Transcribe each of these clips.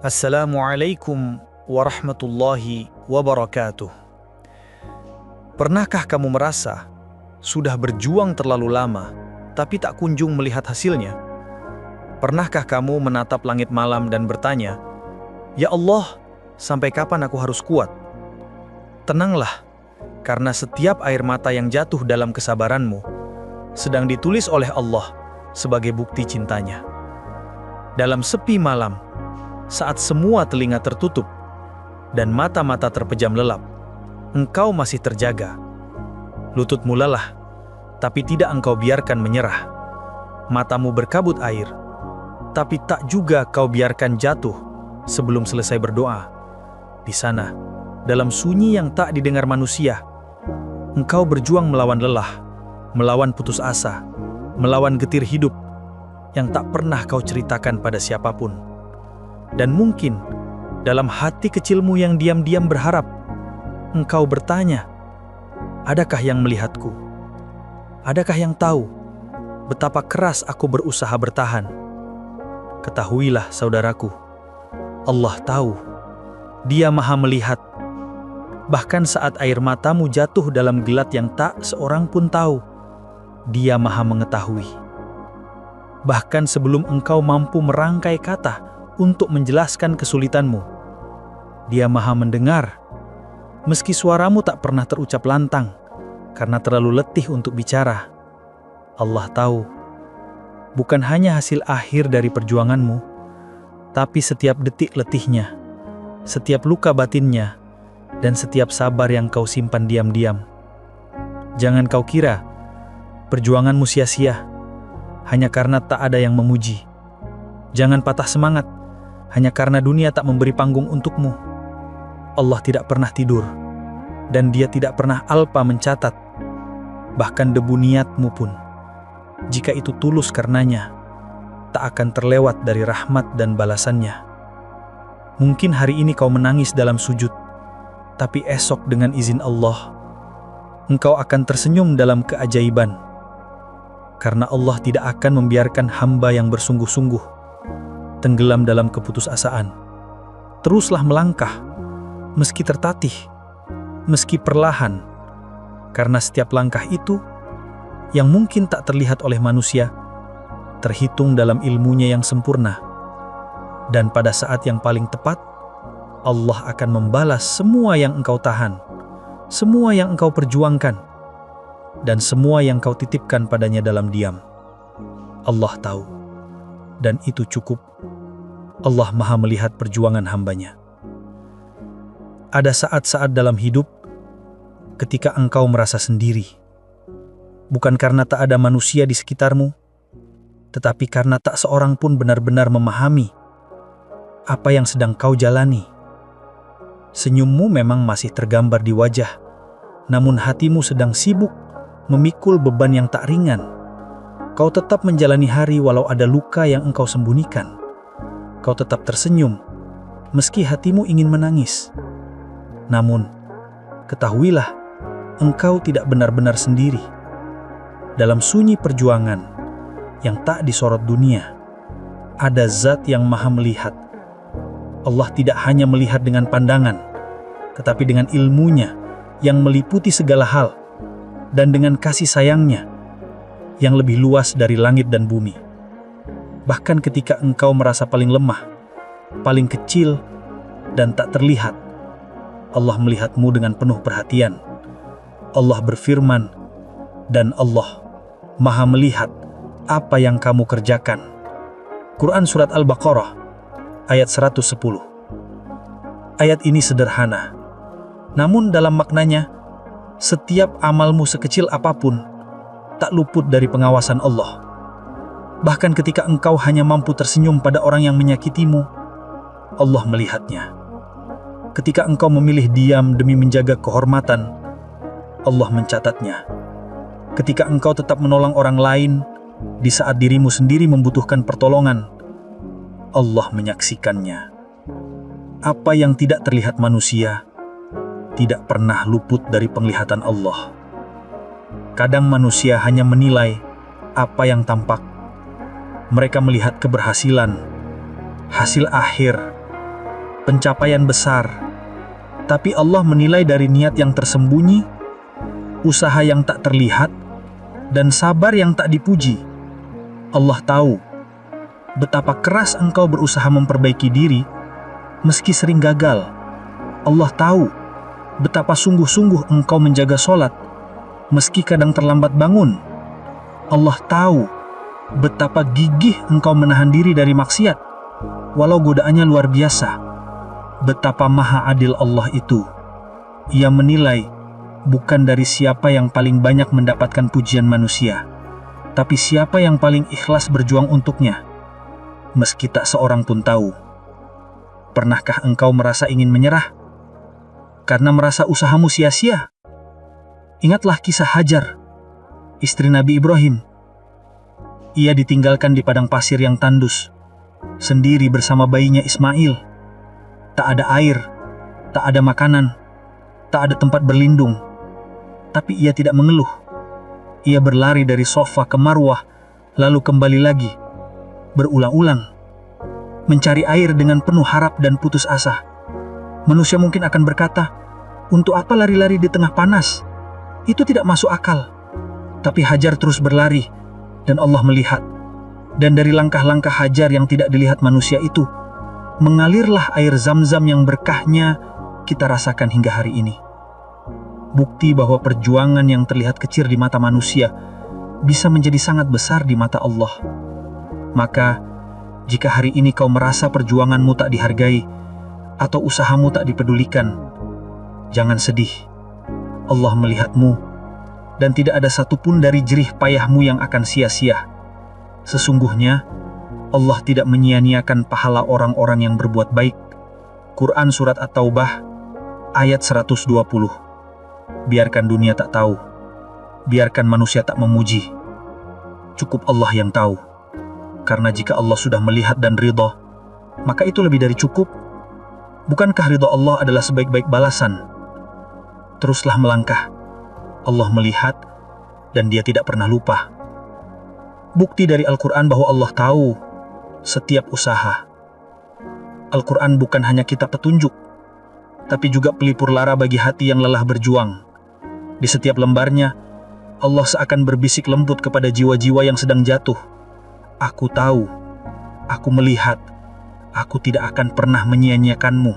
Assalamualaikum warahmatullahi wabarakatuh. Pernahkah kamu merasa sudah berjuang terlalu lama, tapi tak kunjung melihat hasilnya? Pernahkah kamu menatap langit malam dan bertanya, "Ya Allah, sampai kapan aku harus kuat?" Tenanglah, karena setiap air mata yang jatuh dalam kesabaranmu sedang ditulis oleh Allah sebagai bukti cintanya. Dalam sepi malam, saat semua telinga tertutup dan mata-mata terpejam lelap, engkau masih terjaga. Lututmu lelah, tapi tidak engkau biarkan menyerah. Matamu berkabut air, tapi tak juga kau biarkan jatuh sebelum selesai berdoa. Di sana, dalam sunyi yang tak didengar manusia, engkau berjuang melawan lelah, melawan putus asa, melawan getir hidup yang tak pernah kau ceritakan pada siapapun. Dan mungkin dalam hati kecilmu yang diam-diam berharap, engkau bertanya, adakah yang melihatku? Adakah yang tahu betapa keras aku berusaha bertahan? Ketahuilah saudaraku, Allah tahu, Dia Maha melihat. Bahkan saat air matamu jatuh dalam gelat yang tak seorang pun tahu, Dia Maha mengetahui. Bahkan sebelum engkau mampu merangkai kata untuk menjelaskan kesulitanmu, Dia Maha mendengar. Meski suaramu tak pernah terucap lantang karena terlalu letih untuk bicara, Allah tahu bukan hanya hasil akhir dari perjuanganmu, tapi setiap detik letihnya, setiap luka batinnya, dan setiap sabar yang kau simpan diam-diam. Jangan kau kira perjuanganmu sia-sia hanya karena tak ada yang memuji. Jangan patah semangat hanya karena dunia tak memberi panggung untukmu. Allah tidak pernah tidur, dan Dia tidak pernah alpa mencatat. Bahkan debu niatmu pun, jika itu tulus karenanya, tak akan terlewat dari rahmat dan balasannya. Mungkin hari ini kau menangis dalam sujud, tapi esok dengan izin Allah, engkau akan tersenyum dalam keajaiban. Karena Allah tidak akan membiarkan hamba yang bersungguh-sungguh tenggelam dalam keputusasaan. Teruslah melangkah, meski tertatih, meski perlahan, karena setiap langkah itu, yang mungkin tak terlihat oleh manusia, terhitung dalam ilmunya yang sempurna. Dan pada saat yang paling tepat, Allah akan membalas semua yang engkau tahan, semua yang engkau perjuangkan, dan semua yang kau titipkan padanya dalam diam. Allah tahu, dan itu cukup. Allah Maha melihat perjuangan hambanya. Ada saat-saat dalam hidup ketika engkau merasa sendiri, bukan karena tak ada manusia di sekitarmu, tetapi karena tak seorang pun benar-benar memahami apa yang sedang kau jalani. Senyummu memang masih tergambar di wajah, namun hatimu sedang sibuk memikul beban yang tak ringan. Kau tetap menjalani hari walau ada luka yang engkau sembunyikan. Kau tetap tersenyum, meski hatimu ingin menangis. Namun, ketahuilah, engkau tidak benar-benar sendiri. Dalam sunyi perjuangan yang tak disorot dunia, ada Zat yang Maha melihat. Allah tidak hanya melihat dengan pandangan, tetapi dengan ilmunya yang meliputi segala hal, dan dengan kasih sayangnya yang lebih luas dari langit dan bumi. Bahkan ketika engkau merasa paling lemah, paling kecil, dan tak terlihat, Allah melihatmu dengan penuh perhatian. Allah berfirman, dan Allah Maha melihat apa yang kamu kerjakan. Quran Surat Al-Baqarah, ayat 110. Ayat ini sederhana, namun dalam maknanya, setiap amalmu sekecil apapun tak luput dari pengawasan Allah. Bahkan ketika engkau hanya mampu tersenyum pada orang yang menyakitimu, Allah melihatnya. Ketika engkau memilih diam demi menjaga kehormatan, Allah mencatatnya. Ketika engkau tetap menolong orang lain di saat dirimu sendiri membutuhkan pertolongan, Allah menyaksikannya. Apa yang tidak terlihat manusia tidak pernah luput dari penglihatan Allah. Kadang manusia hanya menilai apa yang tampak. Mereka melihat keberhasilan, hasil akhir, pencapaian besar. Tapi Allah menilai dari niat yang tersembunyi, usaha yang tak terlihat, dan sabar yang tak dipuji. Allah tahu betapa keras engkau berusaha memperbaiki diri, meski sering gagal. Allah tahu betapa sungguh-sungguh engkau menjaga sholat, meski kadang terlambat bangun. Allah tahu betapa gigih engkau menahan diri dari maksiat, walau godaannya luar biasa. Betapa maha adil Allah itu. Ia menilai bukan dari siapa yang paling banyak mendapatkan pujian manusia, tapi siapa yang paling ikhlas berjuang untuknya, meski tak seorang pun tahu. Pernahkah engkau merasa ingin menyerah karena merasa usahamu sia-sia? Ingatlah kisah Hajar, istri Nabi Ibrahim. Ia ditinggalkan di padang pasir yang tandus, sendiri bersama bayinya Ismail. Tak ada air, tak ada makanan, tak ada tempat berlindung. Tapi ia tidak mengeluh. Ia berlari dari Sofa ke Marwah, lalu kembali lagi, berulang-ulang, mencari air dengan penuh harap dan putus asa. Manusia mungkin akan berkata, untuk apa lari-lari di tengah panas? Itu tidak masuk akal. Tapi Hajar terus berlari, dan Allah melihat. Dan dari langkah-langkah Hajar yang tidak dilihat manusia itu, mengalirlah air Zam-Zam yang berkahnya kita rasakan hingga hari ini. Bukti bahwa perjuangan yang terlihat kecil di mata manusia bisa menjadi sangat besar di mata Allah. Maka, jika hari ini kau merasa perjuanganmu tak dihargai atau usahamu tak dipedulikan, jangan sedih. Allah melihatmu, dan tidak ada satupun dari jerih payahmu yang akan sia-sia. Sesungguhnya, Allah tidak menyia-nyiakan pahala orang-orang yang berbuat baik. Quran Surat At-Taubah, ayat 120. Biarkan dunia tak tahu, biarkan manusia tak memuji. Cukup Allah yang tahu. Karena jika Allah sudah melihat dan ridha, maka itu lebih dari cukup. Bukankah ridha Allah adalah sebaik-baik balasan? Teruslah melangkah. Allah melihat, dan Dia tidak pernah lupa. Bukti dari Al-Quran bahwa Allah tahu setiap usaha. Al-Quran bukan hanya kitab petunjuk, tapi juga pelipur lara bagi hati yang lelah berjuang. Di setiap lembarnya, Allah seakan berbisik lembut kepada jiwa-jiwa yang sedang jatuh. Aku tahu, aku melihat, aku tidak akan pernah menyia-nyiakanmu.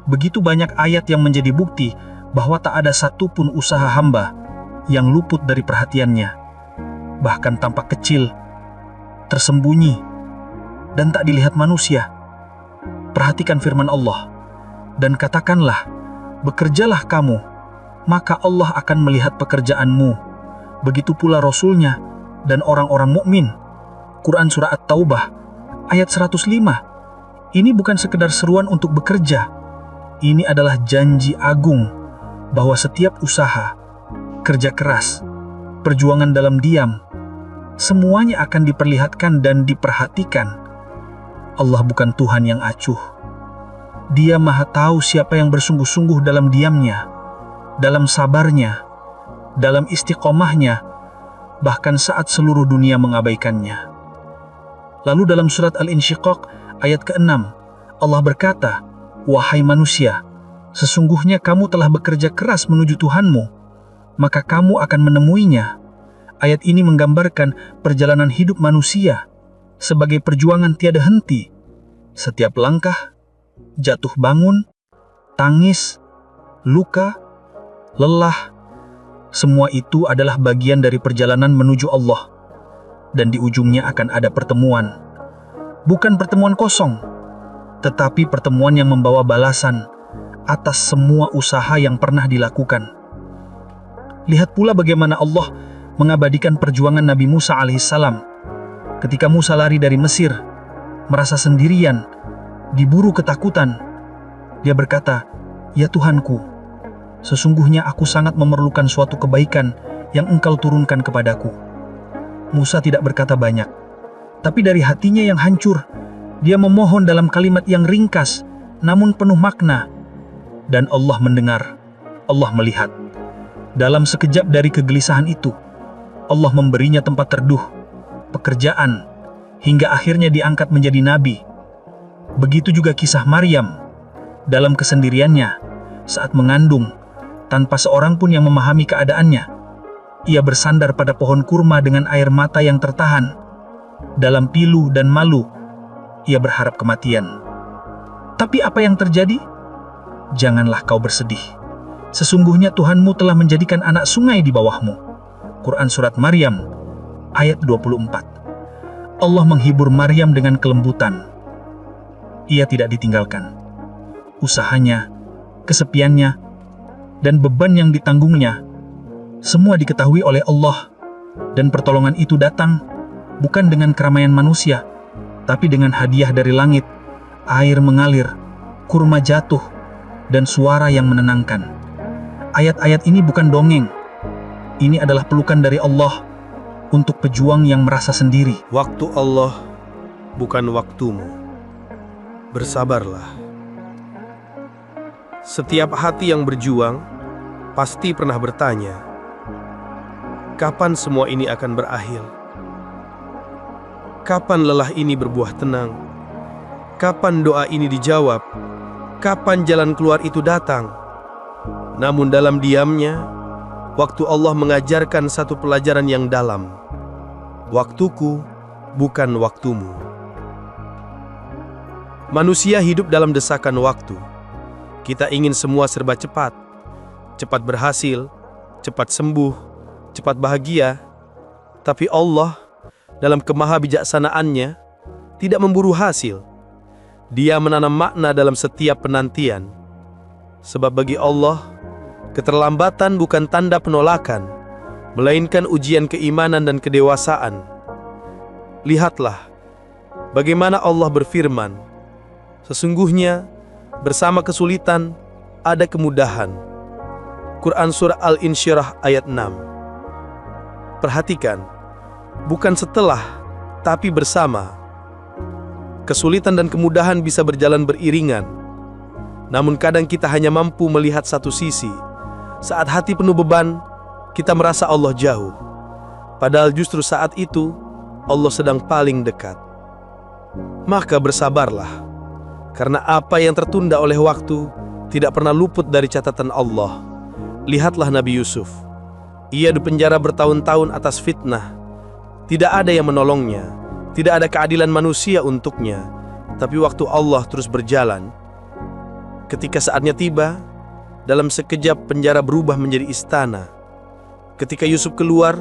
Begitu banyak ayat yang menjadi bukti bahwa tak ada satupun usaha hamba yang luput dari perhatiannya. Bahkan tampak kecil, tersembunyi, dan tak dilihat manusia. Perhatikan firman Allah, dan katakanlah, bekerjalah kamu, maka Allah akan melihat pekerjaanmu. Begitu pula Rasulnya dan orang-orang mukmin. Quran Surah At-Taubah, ayat 105. Ini bukan sekedar seruan untuk bekerja. Ini adalah janji agung bahwa setiap usaha, kerja keras, perjuangan dalam diam, semuanya akan diperlihatkan dan diperhatikan. Allah bukan Tuhan yang acuh. Dia Maha tahu siapa yang bersungguh-sungguh dalam diamnya, dalam sabarnya, dalam istiqomahnya, bahkan saat seluruh dunia mengabaikannya. Lalu dalam surat Al-Insyiqaq ayat ke-6, Allah berkata, "Wahai manusia, sesungguhnya kamu telah bekerja keras menuju Tuhanmu, maka kamu akan menemuinya." Ayat ini menggambarkan perjalanan hidup manusia sebagai perjuangan tiada henti. Setiap langkah, jatuh bangun, tangis, luka, lelah, semua itu adalah bagian dari perjalanan menuju Allah. Dan di ujungnya akan ada pertemuan. Bukan pertemuan kosong, tetapi pertemuan yang membawa balasan atas semua usaha yang pernah dilakukan. Lihat pula bagaimana Allah mengabadikan perjuangan Nabi Musa alaihissalam. Ketika Musa lari dari Mesir, merasa sendirian, diburu ketakutan, dia berkata, "Ya Tuhanku, sesungguhnya aku sangat memerlukan suatu kebaikan yang Engkau turunkan kepadaku." Musa tidak berkata banyak, tapi dari hatinya yang hancur, dia memohon dalam kalimat yang ringkas, namun penuh makna. Dan Allah mendengar, Allah melihat. Dalam sekejap dari kegelisahan itu, Allah memberinya tempat teduh, pekerjaan, hingga akhirnya diangkat menjadi nabi. Begitu juga kisah Maryam, dalam kesendiriannya, saat mengandung, tanpa seorang pun yang memahami keadaannya. Ia bersandar pada pohon kurma dengan air mata yang tertahan. Dalam pilu dan malu, ia berharap kematian. Tapi apa yang terjadi? Janganlah kau bersedih. Sesungguhnya Tuhanmu telah menjadikan anak sungai di bawahmu. Quran Surat Maryam, ayat 24. Allah menghibur Maryam dengan kelembutan. Ia tidak ditinggalkan. Usahanya, kesepiannya, dan beban yang ditanggungnya, semua diketahui oleh Allah. Dan pertolongan itu datang bukan dengan keramaian manusia, tapi dengan hadiah dari langit. Air mengalir, kurma jatuh, dan suara yang menenangkan. Ayat-ayat ini bukan dongeng. Ini adalah pelukan dari Allah untuk pejuang yang merasa sendiri. Waktu Allah bukan waktumu. Bersabarlah. Setiap hati yang berjuang pasti pernah bertanya, kapan semua ini akan berakhir? Kapan lelah ini berbuah tenang? Kapan doa ini dijawab? Kapan jalan keluar itu datang? Namun dalam diamnya, waktu Allah mengajarkan satu pelajaran yang dalam. Waktuku bukan waktumu. Manusia hidup dalam desakan waktu. Kita ingin semua serba cepat. Cepat berhasil, cepat sembuh, cepat bahagia. Tapi Allah dalam kemahabijaksanaannya tidak memburu hasil. Dia menanam makna dalam setiap penantian. Sebab bagi Allah, keterlambatan bukan tanda penolakan, melainkan ujian keimanan dan kedewasaan. Lihatlah bagaimana Allah berfirman, sesungguhnya bersama kesulitan ada kemudahan. Quran Surah Al-Insyirah ayat 6. Perhatikan, bukan setelah, tapi bersama. Kesulitan dan kemudahan bisa berjalan beriringan. Namun kadang kita hanya mampu melihat satu sisi. Saat hati penuh beban, kita merasa Allah jauh. Padahal justru saat itu, Allah sedang paling dekat. Maka bersabarlah. Karena apa yang tertunda oleh waktu, tidak pernah luput dari catatan Allah. Lihatlah Nabi Yusuf. Ia dipenjara bertahun-tahun atas fitnah. Tidak ada yang menolongnya. Tidak ada keadilan manusia untuknya. Tapi waktu Allah terus berjalan. Ketika saatnya tiba, dalam sekejap penjara berubah menjadi istana. Ketika Yusuf keluar,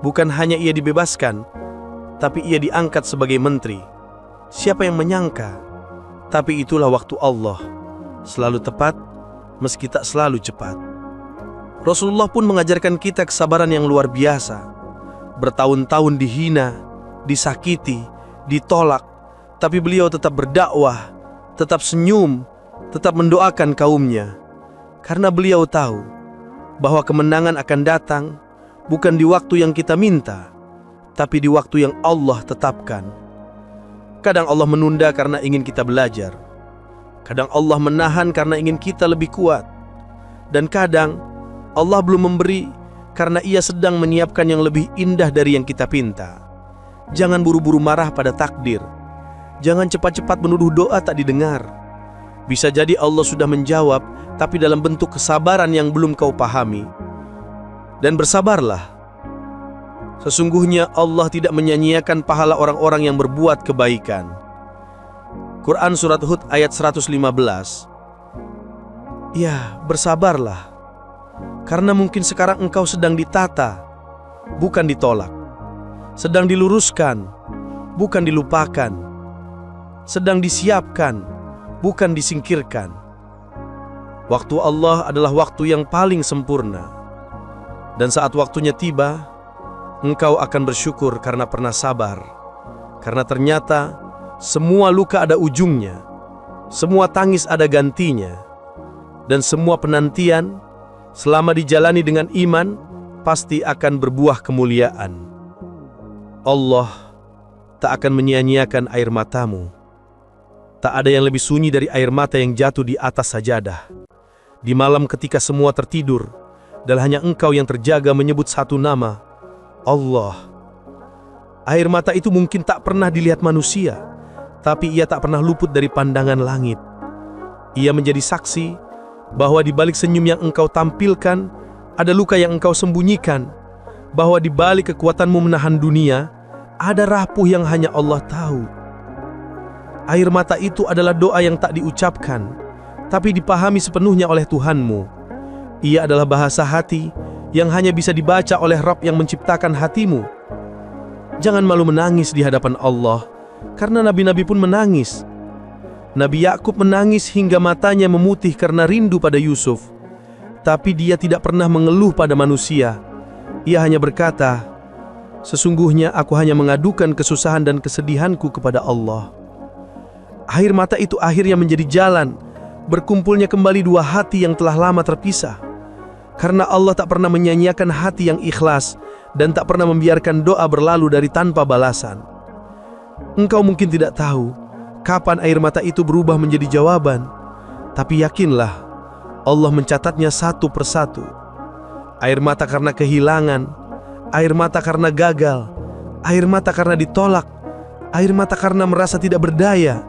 bukan hanya ia dibebaskan, tapi ia diangkat sebagai menteri. Siapa yang menyangka? Tapi itulah waktu Allah. Selalu tepat, meski tak selalu cepat. Rasulullah pun mengajarkan kita kesabaran yang luar biasa. Bertahun-tahun dihina, disakiti, ditolak, tapi beliau tetap berdakwah, tetap senyum, tetap mendoakan kaumnya. Karena beliau tahu bahwa kemenangan akan datang bukan di waktu yang kita minta, tapi di waktu yang Allah tetapkan. Kadang Allah menunda karena ingin kita belajar. Kadang Allah menahan karena ingin kita lebih kuat. Dan kadang Allah belum memberi karena Ia sedang menyiapkan yang lebih indah dari yang kita pinta. Jangan buru-buru marah pada takdir. Jangan cepat-cepat menuduh doa tak didengar. Bisa jadi Allah sudah menjawab, tapi dalam bentuk kesabaran yang belum kau pahami. Dan bersabarlah. Sesungguhnya Allah tidak menyanyiakan pahala orang-orang yang berbuat kebaikan. Quran Surat Hud ayat 115. Ya, bersabarlah. Karena mungkin sekarang engkau sedang ditata, bukan ditolak. Sedang diluruskan, bukan dilupakan. Sedang disiapkan, bukan disingkirkan. Waktu Allah adalah waktu yang paling sempurna. Dan saat waktunya tiba, engkau akan bersyukur karena pernah sabar. Karena ternyata semua luka ada ujungnya, semua tangis ada gantinya, dan semua penantian selama dijalani dengan iman pasti akan berbuah kemuliaan. Allah tak akan menyia-nyiakan air matamu. Tak ada yang lebih sunyi dari air mata yang jatuh di atas sajadah. Di malam ketika semua tertidur, dan hanya engkau yang terjaga menyebut satu nama, Allah. Air mata itu mungkin tak pernah dilihat manusia, tapi ia tak pernah luput dari pandangan langit. Ia menjadi saksi bahwa di balik senyum yang engkau tampilkan ada luka yang engkau sembunyikan, bahwa di balik kekuatanmu menahan dunia ada rapuh yang hanya Allah tahu. Air mata itu adalah doa yang tak diucapkan, tapi dipahami sepenuhnya oleh Tuhanmu. Ia adalah bahasa hati yang hanya bisa dibaca oleh Rabb yang menciptakan hatimu. Jangan malu menangis di hadapan Allah, karena nabi-nabi pun menangis. Nabi Yakub menangis hingga matanya memutih karena rindu pada Yusuf. Tapi dia tidak pernah mengeluh pada manusia. Ia hanya berkata, "Sesungguhnya aku hanya mengadukan kesusahan dan kesedihanku kepada Allah." Air mata itu akhirnya menjadi jalan berkumpulnya kembali dua hati yang telah lama terpisah. Karena Allah tak pernah menyanyiakan hati yang ikhlas dan tak pernah membiarkan doa berlalu dari tanpa balasan. Engkau mungkin tidak tahu kapan air mata itu berubah menjadi jawaban, tapi yakinlah Allah mencatatnya satu persatu. Air mata karena kehilangan, air mata karena gagal, air mata karena ditolak, air mata karena merasa tidak berdaya.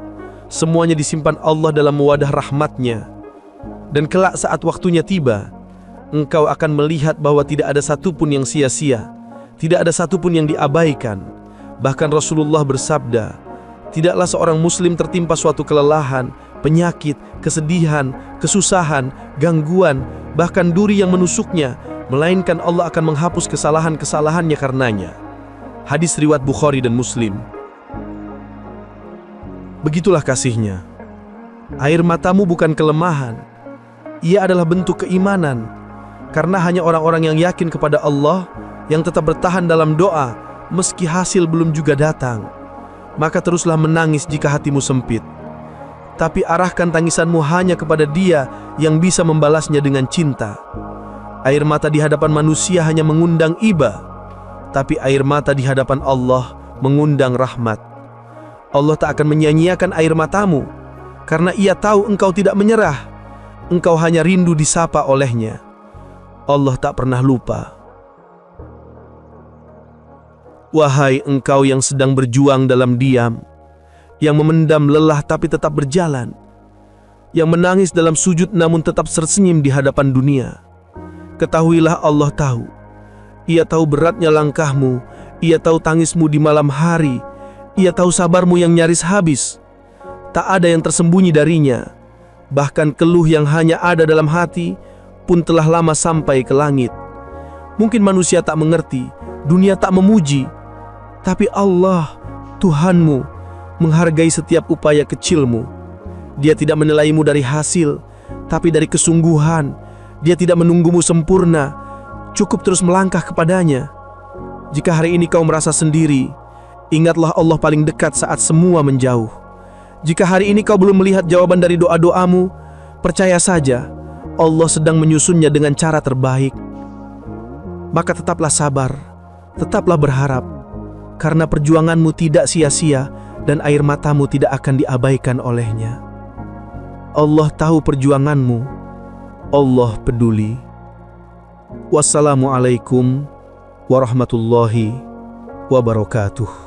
Semuanya disimpan Allah dalam wadah rahmatnya. Dan kelak saat waktunya tiba, engkau akan melihat bahwa tidak ada satupun yang sia-sia, tidak ada satupun yang diabaikan. Bahkan Rasulullah bersabda, tidaklah seorang muslim tertimpa suatu kelelahan, penyakit, kesedihan, kesusahan, gangguan, bahkan duri yang menusuknya, melainkan Allah akan menghapus kesalahan-kesalahannya karenanya. Hadis riwayat Bukhari dan Muslim. Begitulah kasihnya. Air matamu bukan kelemahan, ia adalah bentuk keimanan. Karena hanya orang-orang yang yakin kepada Allah, yang tetap bertahan dalam doa meski hasil belum juga datang. Maka teruslah menangis jika hatimu sempit, tapi arahkan tangisanmu hanya kepada Dia yang bisa membalasnya dengan cinta. Air mata di hadapan manusia hanya mengundang iba, tapi air mata di hadapan Allah mengundang rahmat. Allah tak akan menyia-nyiakan air matamu, karena Ia tahu engkau tidak menyerah. Engkau hanya rindu disapa oleh-Nya. Allah tak pernah lupa. Wahai engkau yang sedang berjuang dalam diam, yang memendam lelah tapi tetap berjalan, yang menangis dalam sujud namun tetap tersenyum di hadapan dunia. Ketahuilah Allah tahu. Ia tahu beratnya langkahmu, Ia tahu tangismu di malam hari, Ia tahu sabarmu yang nyaris habis. Tak ada yang tersembunyi darinya. Bahkan keluh yang hanya ada dalam hati pun telah lama sampai ke langit. Mungkin manusia tak mengerti, dunia tak memuji, tapi Allah, Tuhanmu, menghargai setiap upaya kecilmu. Dia tidak menilaimu dari hasil, tapi dari kesungguhan. Dia tidak menunggumu sempurna, cukup terus melangkah kepadanya. Jika hari ini kau merasa sendiri, ingatlah Allah paling dekat saat semua menjauh. Jika hari ini kau belum melihat jawaban dari doa-doamu, percaya saja, Allah sedang menyusunnya dengan cara terbaik. Maka tetaplah sabar, tetaplah berharap, karena perjuanganmu tidak sia-sia dan air matamu tidak akan diabaikan oleh-Nya. Allah tahu perjuanganmu, Allah peduli. Wassalamualaikum warahmatullahi wabarakatuh.